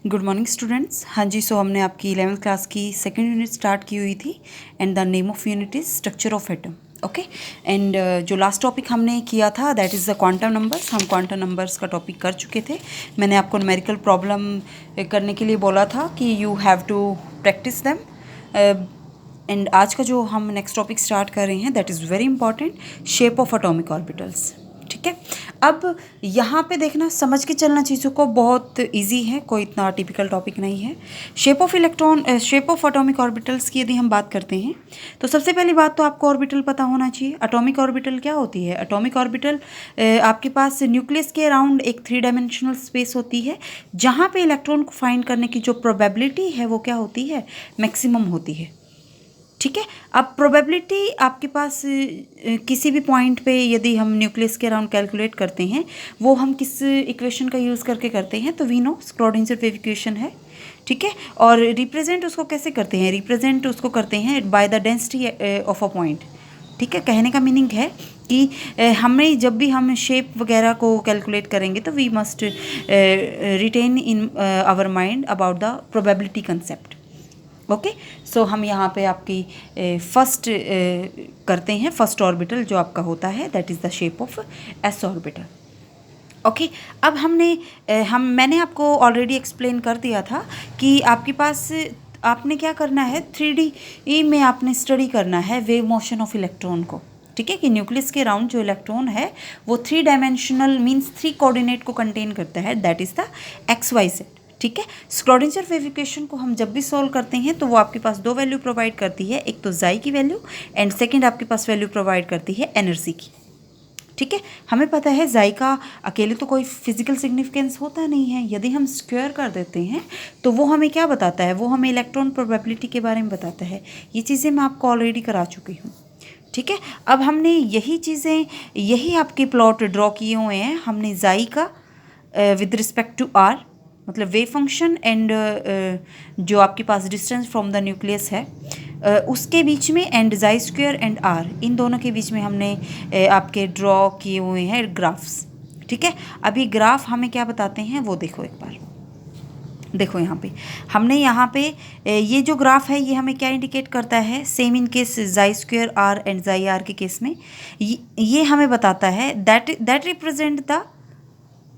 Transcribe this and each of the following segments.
Good morning students. हाँ जी, सो हमने आपकी 11th क्लास की सेकंड यूनिट स्टार्ट की हुई थी and the name of unit is structure of atom. Okay, and जो लास्ट टॉपिक हमने किया था that is the quantum numbers. हम क्वांटम नंबर्स का टॉपिक कर चुके थे। मैंने आपको न्यूमेरिकल प्रॉब्लम करने के लिए बोला था कि you have to practice them. And आज का जो हम नेक्स्ट टॉपिक स्टार्ट कर रहे हैं that is very important, shape of atomic orbitals. ठीक है, अब यहाँ पे देखना, समझ के चलना चीज़ों को, बहुत इजी है, कोई इतना टिपिकल टॉपिक नहीं है। शेप ऑफ एटॉमिक ऑर्बिटल्स की यदि हम बात करते हैं तो सबसे पहली बात तो आपको ऑर्बिटल पता होना चाहिए। एटॉमिक ऑर्बिटल क्या होती है? एटॉमिक ऑर्बिटल आपके पास न्यूक्लियस के अराउंड एक 3 डायमेंशनल स्पेस होती है जहाँ पे इलेक्ट्रॉन को फाइंड करने की जो प्रोबेबिलिटी है वो क्या होती है? मैक्सिमम होती है। ठीक है, अब प्रोबेबिलिटी आपके पास किसी भी पॉइंट पे यदि हम न्यूक्लियस के अराउंड कैलकुलेट करते हैं, वो हम किस इक्वेशन का यूज़ करके करते हैं? तो we know Schrodinger wave equation है। ठीक है, और रिप्रेजेंट उसको कैसे करते हैं? रिप्रेजेंट उसको करते हैं by the density of a point. ठीक है, कहने का मीनिंग है कि हमें जब भी हम शेप वगैरह को कैलकुलेट करेंगे तो we must retain in our mind about the probability concept. Okay, so हम यहाँ पे आपकी फर्स्ट करते हैं। फर्स्ट ऑर्बिटल जो आपका होता है that is the shape of S orbital. Okay, अब मैंने आपको ऑलरेडी एक्सप्लेन कर दिया था कि आपके पास आपने क्या करना है, 3D में आपने स्टडी करना है वेव मोशन ऑफ इलेक्ट्रॉन को। ठीक है, कि न्यूक्लियस के अराउंड जो इलेक्ट्रॉन है वो 3 डायमेंशनल मीन्स 3 कोऑर्डिनेट को कंटेन करता है, that is the x y z. ठीक है, स्क्रोडिंजर वेव इक्वेशन को हम जब भी सॉल्व करते हैं तो वो आपके पास 2 वैल्यू प्रोवाइड करती है, एक तो जाई की वैल्यू एंड सेकंड आपके पास वैल्यू प्रोवाइड करती है एनर्जी की। ठीक है, हमें पता है जाई का अकेले तो कोई फिजिकल सिग्निफिकेंस होता नहीं है। यदि हम स्क्वायर कर देते हैं तो वो हमें क्या बताता है? वो हमें इलेक्ट्रॉन प्रोबेबिलिटी के बारे में बताता है। ये चीज़ें मैं आपको ऑलरेडी करा चुकी हूँ। ठीक है, अब हमने यही आपके प्लॉट ड्रॉ किए हुए हैं। हमने जाई का विद रिस्पेक्ट टू आर, मतलब वेव फंक्शन एंड जो आपके पास डिस्टेंस फ्रॉम द न्यूक्लियस है उसके बीच में, एंड जाई स्क्वायर एंड आर, इन दोनों के बीच में हमने आपके ड्रॉ किए हुए हैं ग्राफ्स। ठीक है, अभी ग्राफ हमें क्या बताते हैं वो देखो एक बार। देखो यहाँ पे ये जो ग्राफ है ये हमें क्या इंडिकेट करता है? Same in case psi square R and psi R के केस में ये हमें बताता है that represent the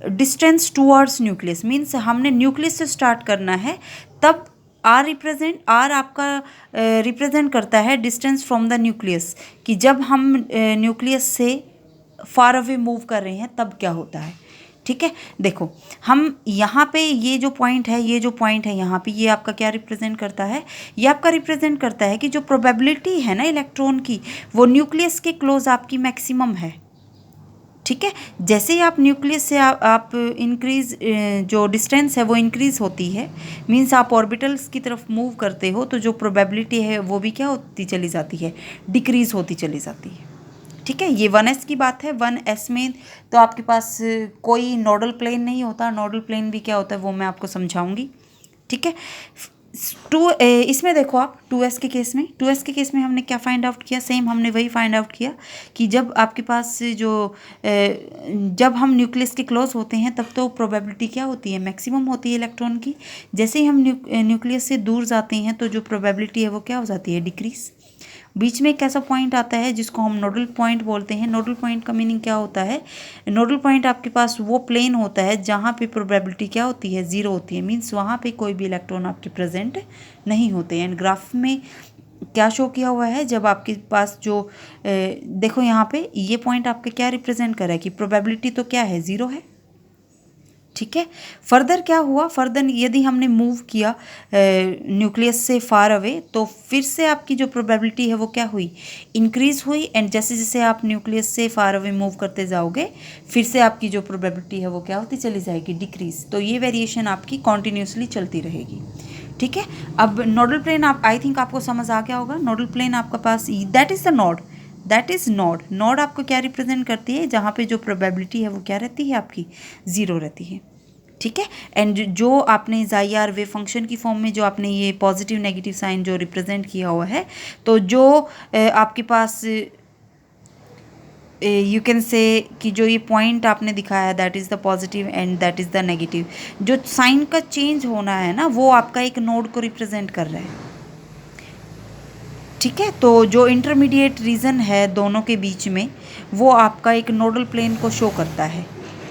distance towards nucleus. Means हमने न्यूक्लियस से स्टार्ट करना है, तब आर आपका रिप्रेजेंट करता है डिस्टेंस फ्रॉम द न्यूक्लियस, कि जब हम न्यूक्लियस से फार अवे मूव कर रहे हैं तब क्या होता है। ठीक है, देखो हम यहाँ पे ये जो पॉइंट है यहाँ पे, ये आपका क्या रिप्रेजेंट करता है? ये आपका रिप्रेजेंट करता है कि जो प्रोबेबिलिटी है ना इलेक्ट्रॉन की, वो न्यूक्लियस के क्लोज आपकी मैक्सिमम है। ठीक है, जैसे ही आप न्यूक्लियस से आप इंक्रीज, जो डिस्टेंस है वो इंक्रीज होती है, मीन्स आप ऑर्बिटल्स की तरफ मूव करते हो, तो जो प्रोबेबिलिटी है वो भी क्या होती चली जाती है? डिक्रीज होती चली जाती है। ठीक है, ये 1s की बात है। 1s में तो आपके पास कोई नोडल प्लेन नहीं होता। नोडल प्लेन भी क्या होता है वो मैं आपको समझाऊंगी। ठीक है, इसमें देखो आप 2s के केस में हमने क्या फाइंड आउट किया? सेम हमने वही फाइंड आउट किया कि जब आपके पास जब हम न्यूक्लियस के क्लोज होते हैं तब तो प्रोबेबिलिटी क्या होती है? मैक्सिमम होती है इलेक्ट्रॉन की। जैसे ही हम न्यूक्लियस से दूर जाते हैं तो जो प्रोबेबिलिटी है वो क्या हो जाती है? डिक्रीज। बीच में एक ऐसा पॉइंट आता है जिसको हम नोडल पॉइंट बोलते हैं। नोडल पॉइंट का मीनिंग क्या होता है? नोडल पॉइंट आपके पास वो प्लेन होता है जहाँ पे प्रोबेबिलिटी क्या होती है? 0 होती है। मीन्स वहाँ पे कोई भी इलेक्ट्रॉन आपके प्रेजेंट नहीं होते हैं। एंड ग्राफ में क्या शो किया हुआ है? जब आपके पास जो देखो यहाँ पे ये पॉइंट आपके क्या रिप्रेजेंट कर रहा है कि प्रोबेबिलिटी तो क्या है? 0 है। ठीक है, फर्दर क्या हुआ? फर्दर यदि हमने मूव किया न्यूक्लियस से फार अवे, तो फिर से आपकी जो प्रोबेबिलिटी है वो क्या हुई? इंक्रीज हुई। एंड जैसे जैसे आप न्यूक्लियस से फार अवे मूव करते जाओगे, फिर से आपकी जो प्रोबेबिलिटी है वो क्या होती चली जाएगी? डिक्रीज। तो ये वेरिएशन आपकी कॉन्टिन्यूसली चलती रहेगी। ठीक है, अब नोडल प्लेन आई थिंक आपको समझ आ गया होगा। नोडल प्लेन आपका पास that is the node, node आपको क्या रिप्रेजेंट करती है? जहाँ पे जो प्रोबेबिलिटी है वो क्या रहती है? आपकी 0 रहती है। ठीक है, एंड जो आपने जाई आर वेव फंक्शन की फॉर्म में जो आपने ये पॉजिटिव नेगेटिव साइन जो रिप्रेजेंट किया हुआ है, तो जो आपके पास यू कैन से कि जो ये पॉइंट आपने दिखाया है that is the positive and that is the negative, जो साइन का चेंज होना है ना वो आपका एक नोड को रिप्रेजेंट कर रहा है। ठीक है, तो जो इंटरमीडिएट रीजन है दोनों के बीच में वो आपका एक नोडल प्लेन को शो करता है।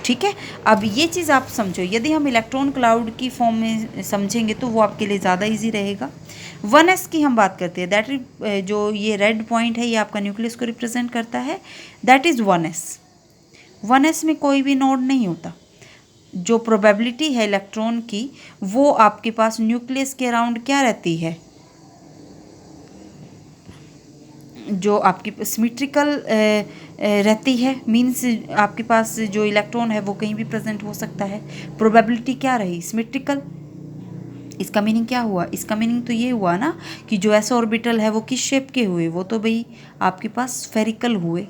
ठीक है, अब ये चीज़ आप समझो, यदि हम इलेक्ट्रॉन क्लाउड की फॉर्म में समझेंगे तो वो आपके लिए ज़्यादा इजी रहेगा। 1s की हम बात करते हैं, दैट जो ये रेड पॉइंट है ये आपका न्यूक्लियस को रिप्रेजेंट करता है, दैट इज़ 1s। 1s में कोई भी नोड नहीं होता। जो प्रोबेबिलिटी है इलेक्ट्रॉन की वो आपके पास न्यूक्लियस के अराउंड क्या रहती है, जो आपकी सिमेट्रिकल रहती है। मींस आपके पास जो इलेक्ट्रॉन है वो कहीं भी प्रेजेंट हो सकता है। प्रोबेबिलिटी क्या रही, सिमेट्रिकल। इसका मीनिंग क्या हुआ, इसका मीनिंग तो ये हुआ ना कि जो एस ऑर्बिटल है वो किस शेप के हुए, वो तो भाई आपके पास स्फेरिकल हुए।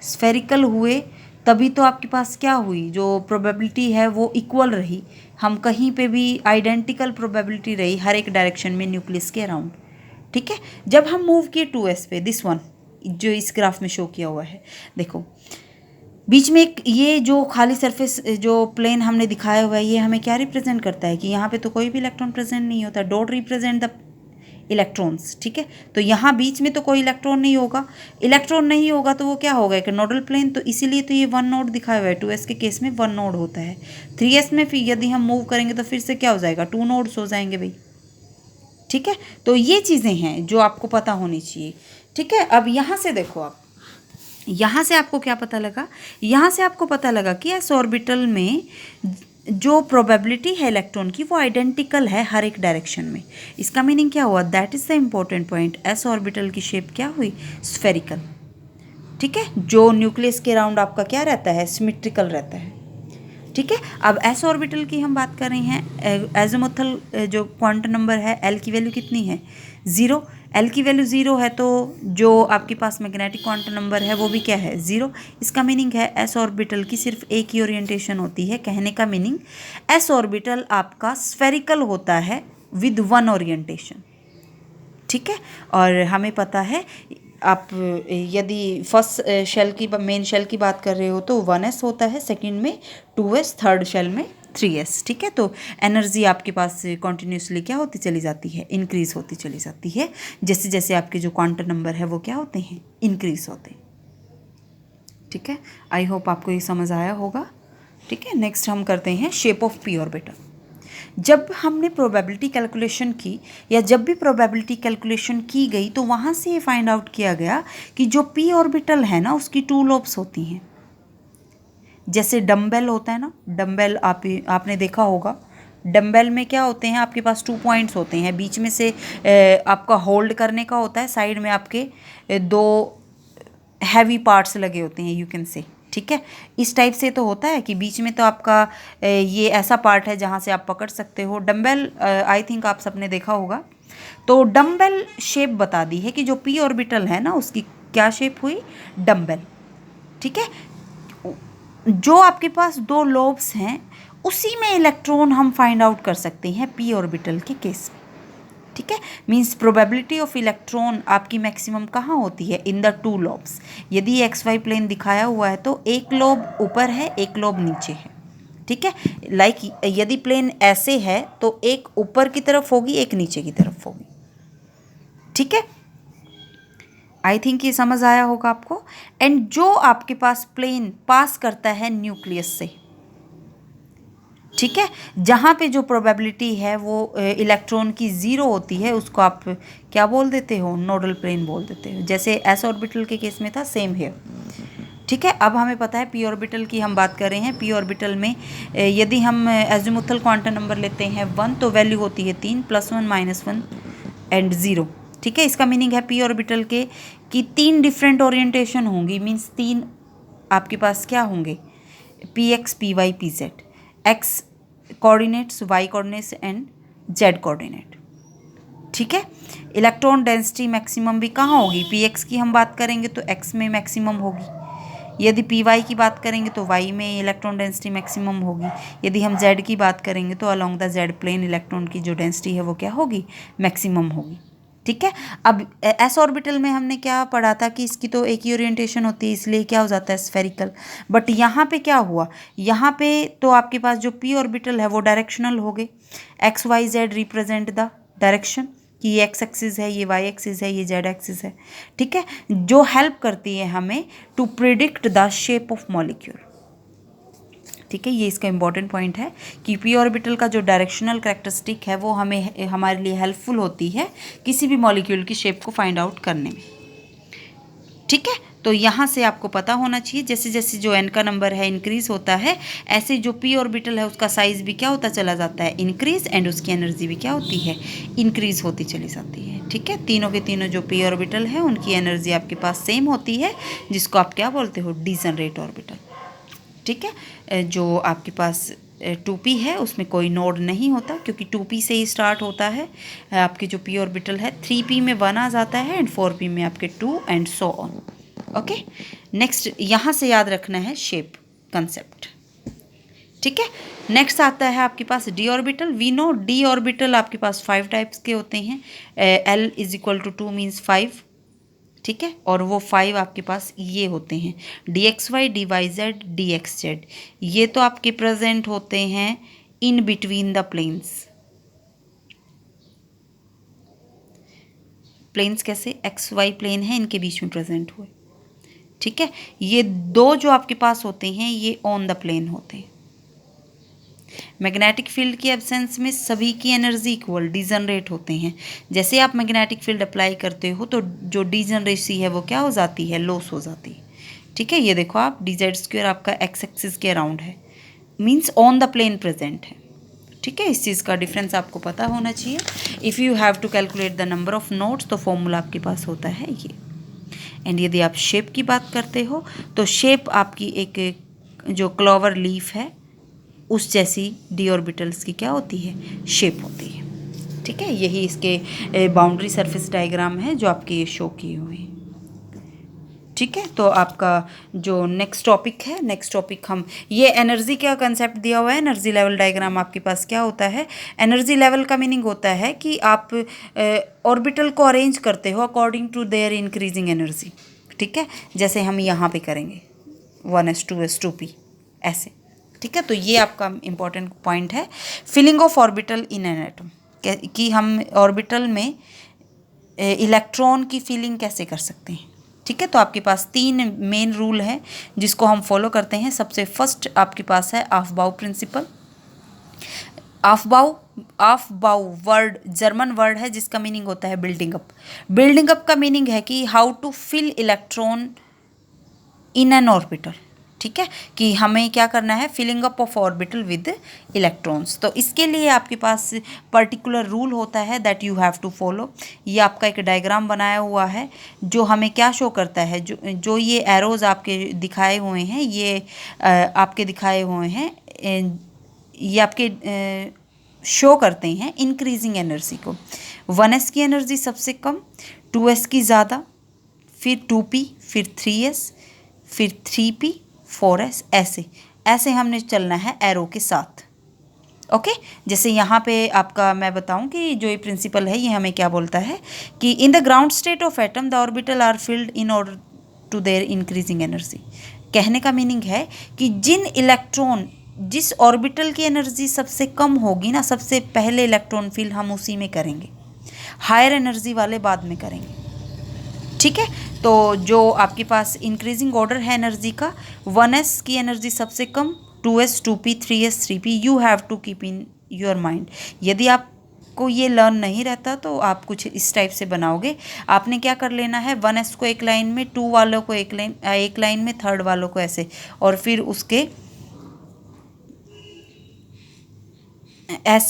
स्फेरिकल हुए तभी तो आपके पास क्या हुई, जो प्रोबेबिलिटी है वो इक्वल रही। हम कहीं पे भी आइडेंटिकल प्रोबेबिलिटी रही हर एक डायरेक्शन में न्यूक्लियस के अराउंड। ठीक है, जब हम मूव किए 2s पे, दिस वन जो इस ग्राफ में शो किया हुआ है, देखो बीच में एक ये जो खाली सरफेस जो प्लेन हमने दिखाया हुआ है ये हमें क्या रिप्रेजेंट करता है कि यहाँ पे तो कोई भी इलेक्ट्रॉन प्रेजेंट नहीं होता। Dot represent the electrons. ठीक है, तो यहाँ बीच में तो कोई इलेक्ट्रॉन नहीं होगा। इलेक्ट्रॉन नहीं होगा तो वो क्या होगा, एक नोडल प्लेन। तो इसीलिए तो ये 1 नोड दिखाया हुआ है। 2s के केस में 1 नोड होता है। 3s में फिर यदि हम मूव करेंगे तो फिर से क्या हो जाएगा, 2 नोड्स हो जाएंगे भाई। ठीक है, तो ये चीज़ें हैं जो आपको पता होनी चाहिए। ठीक है, अब यहाँ से देखो, आप यहाँ से आपको क्या पता लगा, यहाँ से आपको पता लगा कि एस ऑर्बिटल में जो प्रोबेबिलिटी है इलेक्ट्रॉन की वो आइडेंटिकल है हर एक डायरेक्शन में। इसका मीनिंग क्या हुआ, that is the important point. S orbital की शेप क्या हुई, स्फेरिकल। ठीक है, जो न्यूक्लियस के अराउंड आपका क्या रहता है, सिमेट्रिकल रहता है। ठीक है, अब एस ऑर्बिटल की हम बात कर रहे हैं। एजिमुथल जो क्वांटम नंबर है एल की वैल्यू कितनी है, 0। एल की वैल्यू 0 है तो जो आपके पास मैग्नेटिक क्वांटम नंबर है वो भी क्या है, 0। इसका मीनिंग है एस ऑर्बिटल की सिर्फ एक ही ओरिएंटेशन होती है। कहने का मीनिंग एस ऑर्बिटल आपका स्फेरिकल होता है विद 1 ओरिएंटेशन। ठीक है, और हमें पता है आप यदि फर्स्ट शेल की मेन शेल की बात कर रहे हो तो 1s होता है, सेकंड में 2s, थर्ड शेल में 3s। ठीक है, तो एनर्जी आपके पास कॉन्टिन्यूसली क्या होती चली जाती है, इंक्रीज होती चली जाती है, जैसे जैसे आपके जो क्वांटम नंबर है वो क्या होते हैं, इंक्रीज होते हैं। ठीक है, आई होप आपको ये समझ आया होगा। ठीक है, नेक्स्ट हम करते हैं शेप ऑफ पी ऑर्बिटल। जब हमने प्रोबेबिलिटी कैलकुलेशन की या जब भी प्रोबेबिलिटी कैलकुलेशन की गई तो वहाँ से ये फाइंड आउट किया गया कि जो पी ऑर्बिटल है ना उसकी 2 लोब्स होती हैं। जैसे डम्बेल होता है ना, डम्बेल आपने देखा होगा। डम्बेल में क्या होते हैं, आपके पास 2 पॉइंट्स होते हैं, बीच में से आपका होल्ड करने का होता है, साइड में आपके 2 हैवी पार्ट्स लगे होते हैं, यू कैन से। ठीक है, इस टाइप से तो होता है कि बीच में तो आपका ये ऐसा पार्ट है जहाँ से आप पकड़ सकते हो। डम्बेल आई थिंक आप सबने देखा होगा। तो डम्बेल शेप बता दी है कि जो पी ऑर्बिटल है ना उसकी क्या शेप हुई, डम्बेल। ठीक है, जो आपके पास 2 लोब्स हैं उसी में इलेक्ट्रॉन हम फाइंड आउट कर सकते हैं पी ऑर्बिटल के केस में। ठीक है, मीन्स प्रोबेबिलिटी ऑफ इलेक्ट्रॉन आपकी मैक्सिमम कहाँ होती है, इन द 2 लोब्स। यदि एक्स वाई प्लेन दिखाया हुआ है तो एक लोब ऊपर है, एक लोब नीचे है। ठीक है, लाइक यदि प्लेन ऐसे है तो एक ऊपर की तरफ होगी, एक नीचे की तरफ होगी। ठीक है, आई थिंक ये समझ आया होगा आपको। एंड जो आपके पास प्लेन पास करता है न्यूक्लियस से, ठीक है, जहाँ पे जो प्रोबेबिलिटी है वो इलेक्ट्रॉन की 0 होती है उसको आप क्या बोल देते हो, नोडल प्लेन बोल देते हो। जैसे एस ऑर्बिटल के केस में था, सेम है। ठीक है, अब हमें पता है पी ऑर्बिटल की हम बात कर रहे हैं। पी ऑर्बिटल में यदि हम एजिमुथल क्वांटम नंबर लेते हैं 1 तो वैल्यू होती है 3 +1 -1 एंड 0। ठीक है, इसका मीनिंग है पी ऑर्बिटल के कि 3 डिफरेंट ओरिएंटेशन होंगी। मीन्स 3 आपके पास क्या होंगे, p x, p y, p z. X coordinates, y coordinates and z coordinate. ठीक है, इलेक्ट्रॉन डेंसिटी मैक्सिमम भी कहाँ होगी, पी एक्स की हम बात करेंगे तो एक्स में मैक्सिमम होगी। यदि पी वाई की बात करेंगे तो वाई में इलेक्ट्रॉन डेंसिटी मैक्सिमम होगी। यदि हम जेड की बात करेंगे तो along the z plane electron की जो डेंसिटी है वो क्या होगी, मैक्सिमम होगी। ठीक है। अब एस ऑर्बिटल में हमने क्या पढ़ा था कि इसकी तो एक ही ओरिएंटेशन होती है, इसलिए क्या हो जाता है स्फेरिकल। बट यहाँ पे क्या हुआ, यहाँ पे तो आपके पास जो पी ऑर्बिटल है वो डायरेक्शनल हो गए। X y z represent the direction, कि ये एक्स एक्सिस है, ये वाई एक्सिस है, ये जेड एक्सिस है। ठीक है, जो हेल्प करती है हमें to predict the shape of molecule. ठीक है, ये इसका इंपॉर्टेंट पॉइंट है कि पी ऑर्बिटल का जो डायरेक्शनल कैरेक्टरिस्टिक है वो हमें हमारे लिए हेल्पफुल होती है किसी भी मॉलिक्यूल की शेप को फाइंड आउट करने में। ठीक है, तो यहाँ से आपको पता होना चाहिए जैसे जैसे जो एन का नंबर है इंक्रीज होता है, ऐसे जो पी ऑर्बिटल है उसका साइज भी क्या होता चला जाता है, इंक्रीज, एंड उसकी एनर्जी भी क्या होती है, इंक्रीज होती चली जाती है। ठीक है, तीनों के तीनों जो पी ऑर्बिटल है उनकी एनर्जी आपके पास सेम होती है, जिसको आप क्या बोलते हो, डिजनरेट ऑर्बिटल। ठीक है, जो आपके पास 2p है उसमें कोई नोड नहीं होता क्योंकि 2p से ही स्टार्ट होता है। आपके जो p ऑर्बिटल है 3p में 1 आ जाता है एंड 4p में आपके 2 and so on. Okay, next यहाँ से याद रखना है शेप कंसेप्ट। ठीक है, नेक्स्ट आता है आपके पास d orbital. We know d orbital आपके पास 5 टाइप्स के होते हैं। L = 2 means 5। ठीक है, और वो 5 आपके पास ये होते हैं dxy, dyz, dxz। ये तो आपके प्रेजेंट होते हैं in between the planes. Planes कैसे, एक्स वाई प्लेन है, इनके बीच में प्रेजेंट हुए। ठीक है, ये दो जो आपके पास होते हैं ये ऑन द प्लेन होते हैं। मैग्नेटिक फील्ड की एब्सेंस में सभी की एनर्जी इक्वल डिजनरेट होते हैं। जैसे आप मैग्नेटिक फील्ड अप्लाई करते हो तो जो डिजनरेसी है वो क्या हो जाती है, लॉस हो जाती है। ठीक है, ये देखो आप dz² आपका एक्स एक्सिस के अराउंड है, means on the plane present है। ठीक है, इस चीज़ का डिफरेंस आपको पता होना चाहिए। If you have to calculate the number of nodes तो फॉर्मूला आपके पास होता है ये। एंड यदि आप शेप की बात करते हो तो शेप आपकी एक जो क्लोवर लीफ है उस जैसी डी ऑर्बिटल्स की क्या होती है, शेप होती है। ठीक है, यही इसके बाउंड्री सरफेस डायग्राम है जो आपके ये शो किए हुए हैं। ठीक है, तो आपका जो नेक्स्ट टॉपिक है, नेक्स्ट टॉपिक हम ये एनर्जी का कंसेप्ट दिया हुआ है। एनर्जी लेवल डायग्राम आपके पास क्या होता है, एनर्जी लेवल का मीनिंग होता है कि आप ऑर्बिटल को अरेंज करते हो according to their increasing energy. ठीक है, जैसे हम यहाँ पे करेंगे 1s 2s 2p ऐसे। ठीक है, तो ये आपका इम्पॉर्टेंट पॉइंट है, filling of orbital in an atom, कि हम ऑर्बिटल में इलेक्ट्रॉन की फिलिंग कैसे कर सकते हैं। ठीक है, तो आपके पास 3 मेन रूल हैं जिसको हम फॉलो करते हैं। सबसे फर्स्ट आपके पास है Aufbau principle. Aufbau word German word है जिसका मीनिंग होता है बिल्डिंग अप। बिल्डिंग अप का मीनिंग है कि how to fill electron in an orbital. ठीक है, कि हमें क्या करना है, filling up of orbital with electrons. तो इसके लिए आपके पास पर्टिकुलर रूल होता है that you have to follow. ये आपका एक डायग्राम बनाया हुआ है जो हमें क्या शो करता है, जो ये एरोज आपके दिखाए हुए हैं, ये आपके दिखाए हुए हैं, ये आपके शो करते हैं इंक्रीजिंग एनर्जी को। 1s की एनर्जी सबसे कम, 2s की ज़्यादा, फिर 2p, फिर 3s, फिर 3p, 4s, ऐसे ऐसे हमने चलना है एरो के साथ। ओके, जैसे यहाँ पे आपका मैं बताऊँ कि जो ये प्रिंसिपल है ये हमें क्या बोलता है कि in the ground state of atom the orbital are filled in order to their increasing energy. कहने का मीनिंग है कि जिस ऑर्बिटल की एनर्जी सबसे कम होगी ना, सबसे पहले इलेक्ट्रॉन फिल हम उसी में करेंगे, हायर एनर्जी वाले बाद में करेंगे। ठीक है, तो जो आपके पास इंक्रीजिंग ऑर्डर है एनर्जी का, 1s की एनर्जी सबसे कम, 2s 2p 3s 3p, you have to keep in your mind. यदि आपको ये लर्न नहीं रहता तो आप कुछ इस टाइप से बनाओगे। आपने क्या कर लेना है, 1s को एक लाइन में, 2 वालों को एक लाइन में, 3rd वालों को ऐसे, और फिर उसके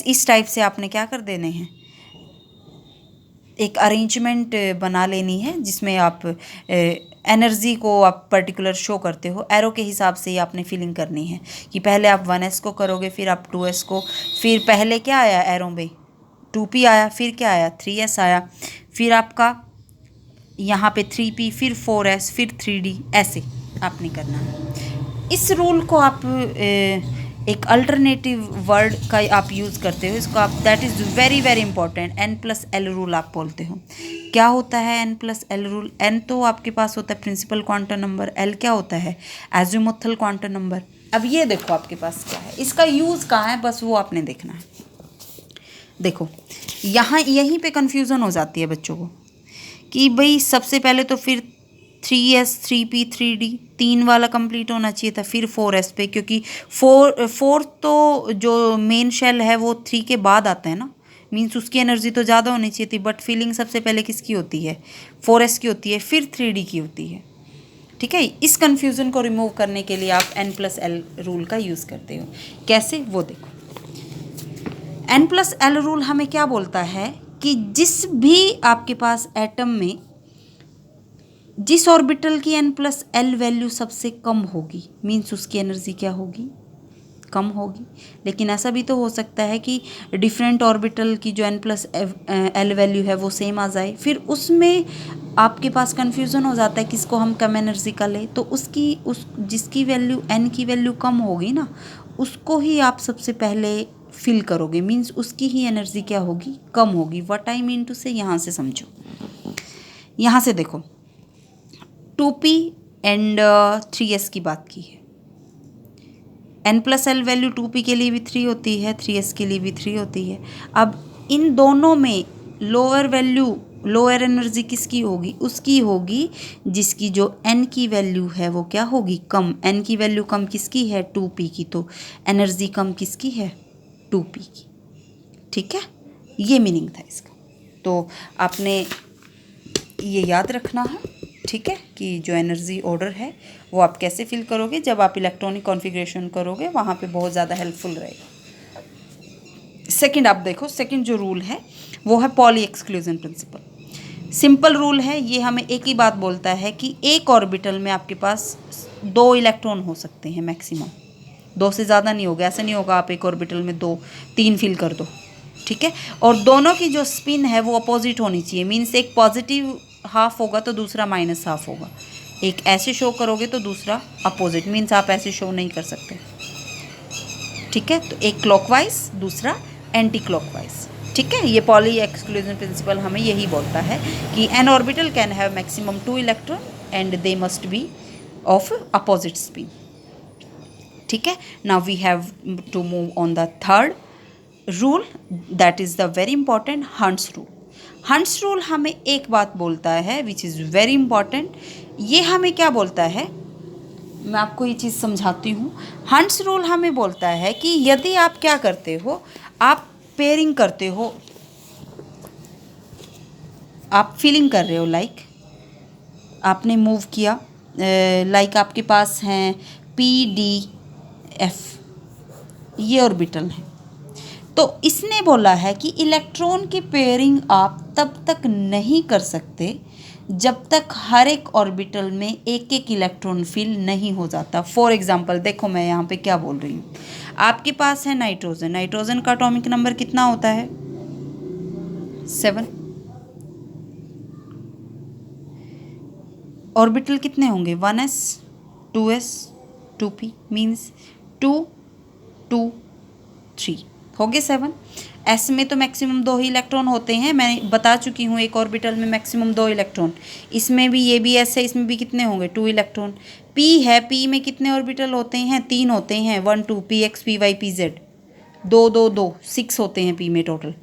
इस टाइप से आपने क्या कर देने हैं, एक अरेंजमेंट बना लेनी है जिसमें आप एनर्जी को आप पर्टिकुलर शो करते हो। एरो के हिसाब से ही आपने फिलिंग करनी है कि पहले आप 1s को करोगे, फिर आप 2s को, फिर पहले क्या आया एरो में 2p आया, फिर क्या आया 3s आया, फिर आपका यहाँ पे 3p, फिर 4s, फिर 3d, ऐसे आपने करना है। इस रूल को आप एक अल्टरनेटिव वर्ड का आप यूज़ करते हो इसको आप, that is very very important. N+L rule आप बोलते हो। क्या होता है N+L रूल? N तो आपके पास होता है प्रिंसिपल क्वांटम नंबर, L क्या होता है? Azimuthal quantum number. अब ये देखो आपके पास क्या है, इसका यूज़ कहाँ है, बस वो आपने देखना है। देखो यहाँ यहीं पे कन्फ्यूज़न हो जाती है बच्चों को कि भाई सबसे पहले तो फिर 3s 3p 3d 3 वाला कंप्लीट होना चाहिए था, फिर 4s पे, क्योंकि 4 तो जो मेन शेल है वो 3 के बाद आता है ना, मीन्स उसकी एनर्जी तो ज़्यादा होनी चाहिए थी, बट फीलिंग सबसे पहले किसकी होती है? 4s की होती है, फिर 3d की होती है। ठीक है, इस कन्फ्यूज़न को रिमूव करने के लिए आप N+L रूल का यूज़ करते हो। कैसे, वो देखो। N+L रूल हमें क्या बोलता है कि जिस भी आपके पास एटम में जिस ऑर्बिटल की N+L वैल्यू सबसे कम होगी, मीन्स उसकी एनर्जी क्या होगी? कम होगी। लेकिन ऐसा भी तो हो सकता है कि डिफरेंट ऑर्बिटल की जो N+L वैल्यू है वो सेम आ जाए, फिर उसमें आपके पास कन्फ्यूज़न हो जाता है किसको हम कम एनर्जी का लें, तो उस जिसकी वैल्यू N की वैल्यू कम होगी ना, उसको ही आप सबसे पहले फिल करोगे, मीन्स उसकी ही एनर्जी क्या होगी? कम होगी। व्हाट आई मीन टू से, यहाँ से समझो। यहाँ से देखो 2p एंड 3s की बात की है। N+L वैल्यू 2p के लिए भी 3 होती है, 3s के लिए भी 3 होती है। अब इन दोनों में लोअर वैल्यू, लोअर एनर्जी किसकी होगी? उसकी होगी जिसकी जो N की वैल्यू है वो क्या होगी? कम। N की वैल्यू कम किसकी है? 2p की। तो एनर्जी कम किसकी है? 2p की। ठीक है, ये मीनिंग था इसका। तो आपने ये याद रखना है, ठीक है, कि जो एनर्जी ऑर्डर है वो आप कैसे फिल करोगे, जब आप इलेक्ट्रॉनिक कॉन्फ़िगरेशन करोगे वहाँ पे बहुत ज़्यादा हेल्पफुल रहेगा। सेकंड आप देखो, सेकंड जो रूल है वो है poly exclusion principle. Simple rule है ये, हमें एक ही बात बोलता है कि एक ऑर्बिटल में आपके पास 2 इलेक्ट्रॉन हो सकते हैं मैक्सिमम, 2 से ज़्यादा नहीं होगा। ऐसा नहीं होगा आप एक ऑर्बिटल में 2 3 फिल कर दो, ठीक है। और दोनों की जो स्पिन है वो अपोजिट होनी चाहिए, मीन्स एक पॉजिटिव हाफ होगा तो दूसरा माइनस हाफ होगा। एक ऐसे शो करोगे तो दूसरा अपोजिट, मीन्स आप ऐसे शो नहीं कर सकते, ठीक है। तो एक क्लॉकवाइज, दूसरा एंटी क्लॉकवाइज, ठीक है। ये पॉली एक्सक्लूजन प्रिंसिपल हमें यही बोलता है कि an orbital can have maximum 2 electron and they must be of opposite spin, ठीक है। Now we have to move on the third rule, that is the very important Hund's rule. Hund's rule हमें एक बात बोलता है which is very important. ये हमें क्या बोलता है, मैं आपको ये चीज़ समझाती हूँ। हंट्स रूल हमें बोलता है कि यदि आप क्या करते हो, आप पेयरिंग करते हो, आप फीलिंग कर रहे हो, लाइक आपने मूव किया, लाइक आपके पास हैं PDF, ये ऑर्बिटल है। तो इसने बोला है कि इलेक्ट्रॉन की पेयरिंग आप तब तक नहीं कर सकते जब तक हर एक ऑर्बिटल में एक एक इलेक्ट्रॉन फिल नहीं हो जाता। फॉर एग्जांपल देखो मैं यहाँ पे क्या बोल रही हूँ, आपके पास है नाइट्रोजन, नाइट्रोजन का एटॉमिक नंबर कितना होता है? 7। ऑर्बिटल कितने होंगे? 1s 2s 2p, मीन्स 2 2 3 हो गए 7। एस में तो मैक्सिमम 2 ही इलेक्ट्रॉन होते हैं, मैं बता चुकी हूँ, एक ऑर्बिटल में मैक्सिमम 2 इलेक्ट्रॉन। इसमें भी, ये भी एस है, इसमें भी कितने होंगे? 2 इलेक्ट्रॉन। पी है, पी में कितने ऑर्बिटल होते हैं? 3 होते हैं, 1 2 PX PY PZ, 2 2 2 6 होते हैं पी में टोटल,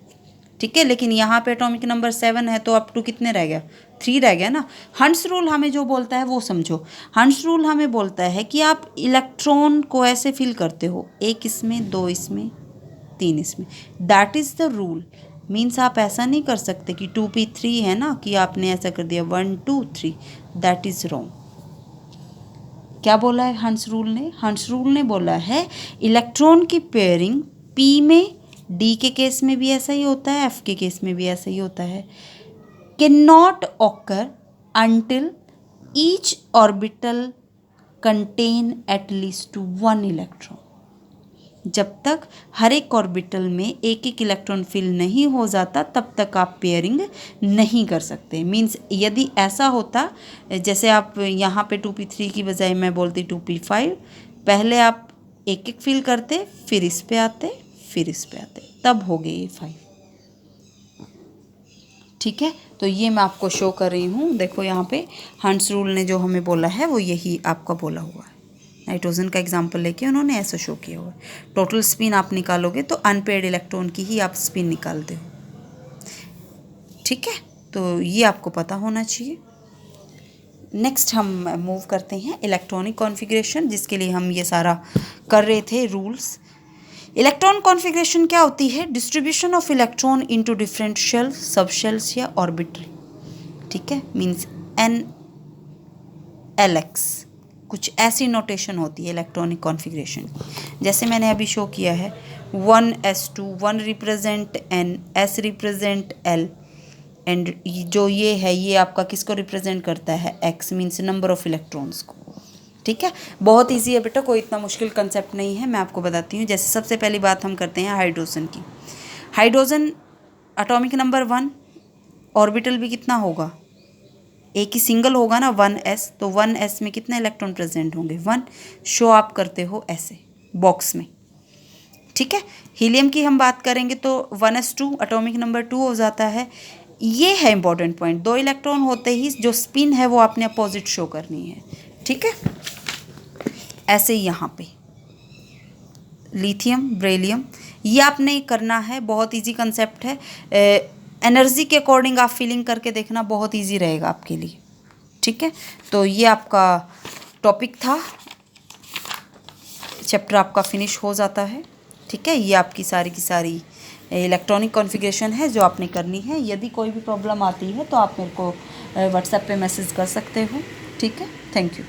ठीक है। लेकिन यहाँ पे एटॉमिक नंबर 7 है तो अप टू कितने रह गया? 3 रह गया ना। हंट्स रूल हमें जो बोलता है वो समझो। हंट्स रूल हमें बोलता है कि आप इलेक्ट्रॉन को ऐसे फिल करते हो, एक इसमें, 2 इसमें, 3 इसमें, that is the rule. Means आप ऐसा नहीं कर सकते कि 2p3 है ना, कि आपने ऐसा कर दिया 1 2 3, दैट इज़ रॉन्ग। क्या बोला है हंट्स रूल ने? हंट्स रूल ने बोला है इलेक्ट्रॉन की पेयरिंग p में, d के केस में भी ऐसा ही होता है, f के केस में भी ऐसा ही होता है, can not occur until each orbital contain at least 1 electron. जब तक हर एक ऑर्बिटल में एक एक इलेक्ट्रॉन फिल नहीं हो जाता तब तक आप पेयरिंग नहीं कर सकते। मीन्स यदि ऐसा होता, जैसे आप यहाँ पे 2p3 की बजाय मैं बोलती 2p5, पहले आप एक एक फिल करते, फिर इस पे आते, फिर इस पे आते, तब हो गए ये 5। ठीक है, तो ये मैं आपको शो कर रही हूँ। देखो यहाँ पे हंस रूल ने जो हमें बोला है वो यही आपका बोला हुआ है। नाइट्रोजन का एग्जांपल लेके उन्होंने ऐसा शो किया हुआ है। टोटल स्पिन आप निकालोगे तो अनपेयर्ड इलेक्ट्रॉन की ही आप स्पिन निकालते हो। ठीक है, तो ये आपको पता होना चाहिए। नेक्स्ट हम मूव करते हैं इलेक्ट्रॉनिक कॉन्फ़िगरेशन, जिसके लिए हम ये सारा कर रहे थे रूल्स। इलेक्ट्रॉन कॉन्फ़िगरेशन क्या होती है? Distribution of electron into different shells, सब शेल्स या ऑर्बिटरी। ठीक है, मींस NLX, कुछ ऐसी नोटेशन होती है इलेक्ट्रॉनिक कॉन्फ़िगरेशन की। जैसे मैंने अभी शो किया है 1s2, 1 represent N, S represent L, and जो ये है ये आपका किसको रिप्रेजेंट करता है? X, means number of electrons को। ठीक है, बहुत इजी है बेटा, कोई इतना मुश्किल कंसेप्ट नहीं है। मैं आपको बताती हूँ। जैसे सबसे पहली बात हम करते हैं हाइड्रोजन की। हाइड्रोजन एटॉमिक नंबर 1, ऑर्बिटल भी कितना होगा? एक ही सिंगल होगा ना, 1s, तो 1s में कितने इलेक्ट्रॉन प्रेजेंट होंगे? 1। शो आप करते हो ऐसे बॉक्स में। ठीक है, हीलियम की हम बात करेंगे तो 1s2 एटॉमिक नंबर 2 हो जाता है। ये है इंपॉर्टेंट पॉइंट, 2 इलेक्ट्रॉन होते ही जो स्पिन है वो आपने अपोजिट शो करनी है। ठीक है, ऐसे ही यहाँ पे लिथियम, बेरिलियम, ये आपने करना है। बहुत इजी कंसेप्ट है। एनर्जी के अकॉर्डिंग आप फिलिंग करके देखना, बहुत इजी रहेगा आपके लिए। ठीक है, तो ये आपका टॉपिक था, चैप्टर आपका फिनिश हो जाता है। ठीक है, ये आपकी सारी की सारी इलेक्ट्रॉनिक कॉन्फ़िगरेशन है जो आपने करनी है। यदि कोई भी प्रॉब्लम आती है तो आप मेरे को व्हाट्सएप पे मैसेज कर सकते हो। ठीक है, थैंक यू।